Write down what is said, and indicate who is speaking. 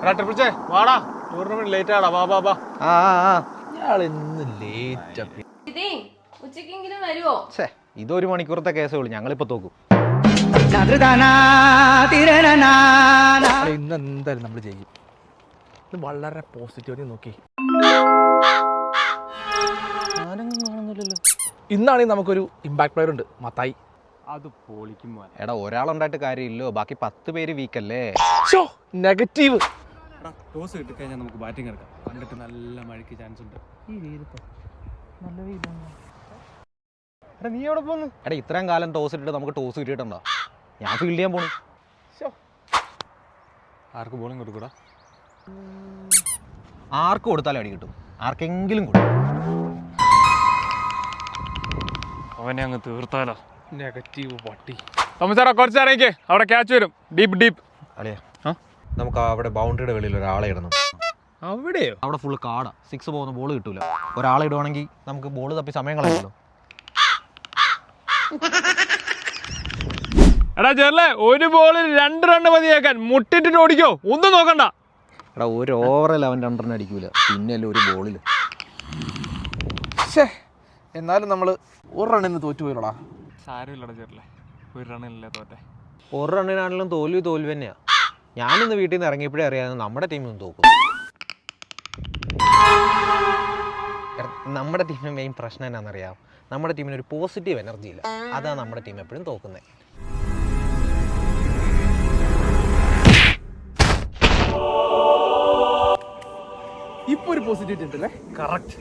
Speaker 1: വാടാ tournament late ആടാ വാ വാ വാ.
Speaker 2: ഇയാളിന്ന് ലേറ്റ്.
Speaker 3: ഉച്ചക്കെങ്കിലും വരുവോ?
Speaker 2: ഇതൊരു മണിക്കൂറത്തെ കേസേ ഉള്ളൂ, ഞങ്ങളിപ്പോ തോക്കും.
Speaker 1: ഇന്ന് എന്തായാലും നമ്മൾ ചെയ്യും. ഇത് വളരെ പോസിറ്റീവ് നോക്കി. ഇന്നാണെങ്കിൽ നമുക്കൊരു ഇമ്പാക്ട് പ്ലെയർ ഉണ്ട്, മത്തായി.
Speaker 2: അത് പൊളിക്കും. എടാ ഒരാളുണ്ടായിട്ട് കാര്യമില്ലോ, ബാക്കി 10 പേര് വീക്കല്ലേ.
Speaker 1: നെഗറ്റീവ്.
Speaker 4: ടോസ് കിട്ടിക്കഴിഞ്ഞാൽ നമുക്ക് ബാറ്റിംഗ് എടുക്കാം. കണ്ടിട്ട് നല്ല മഴയ്ക്ക് ചാൻസ് ഉണ്ട്. ഈ വെയിലത്തോ നല്ല വെയിലാണ്.
Speaker 2: എടാ നീ എവിടെ പോന്നു? എടാ ഇത്രയും കാലം ടോസ് ഇട്ടിട്ട് നമുക്ക് ടോസ് കിട്ടിയിട്ടുണ്ടോ? ഞാൻ ഫീൽഡ് ചെയ്യാൻ പോണു.
Speaker 4: ആർക്ക് ബോളിംഗ് കൊടുക്കൂടാ?
Speaker 2: ആർക്ക് കൊടുത്താലും അടി കിട്ടും, ആർക്കെങ്കിലും കൊടുക്കും.
Speaker 4: അവനെ അങ്ങ് തീർത്താലോ.
Speaker 1: നെഗറ്റീവ് പട്ടി. തോമസാറാ കുറച്ച് ഇറങ്ങിക്കേ, അവിടെ ക്യാച്ച് വരും. Deep deep.
Speaker 2: അളിയാ നമുക്ക് അവിടെ ബൗണ്ടറിയുടെ വെളിയിൽ ഒരാളെ ഇടണം.
Speaker 1: അവിടെയോ?
Speaker 2: അവിടെ ഫുള്ള് കാടാ, 6 പോകുന്ന ബോൾ കിട്ടൂല. ഒരാളെ ഇടുവാണെങ്കിൽ നമുക്ക് ബോൾ തപ്പി സമയം കളയല്ലോ.
Speaker 1: എടാ ചെറുല്ലേ, ഒരു ബോളിൽ 2 റൺ മതിയാക്കാൻ. മുട്ടിട്ടിട്ട് ഓടിക്കോ, ഒന്നും നോക്കണ്ട.
Speaker 2: എടാ ഒരു ഓവറിൽ അവൻ 2 റൺ അടിക്കൂല, പിന്നെയല്ലേ ഒരു ബോളിൽ.
Speaker 1: എന്നാലും നമ്മൾ 1 റണ്ണിന് തോറ്റുപോയില്ലടാ.
Speaker 4: സാരമില്ലടാ ചെറുല്ലേ, 1 റണ്ണിലല്ലേ തോറ്റെ.
Speaker 2: 1 റണ്ണിനാണെങ്കിലും തോൽവി തന്നെയാ. ഞാനിന്ന് വീട്ടിൽ നിന്ന് ഇറങ്ങിയപ്പോഴേ അറിയാതെ നമ്മുടെ ടീമിൽ തോക്കും. നമ്മുടെ ടീമിന് മെയിൻ പ്രശ്നം എന്നാണെന്നറിയാം, നമ്മുടെ ടീമിന് ഒരു പോസിറ്റീവ് എനർജി ഇല്ല. അതാണ് നമ്മുടെ ടീം എപ്പോഴും തോക്കുന്നത്.
Speaker 1: ഇപ്പൊ ഒരു പോസിറ്റിവിറ്റി ഉണ്ടല്ലേ?
Speaker 4: കറക്റ്റ്.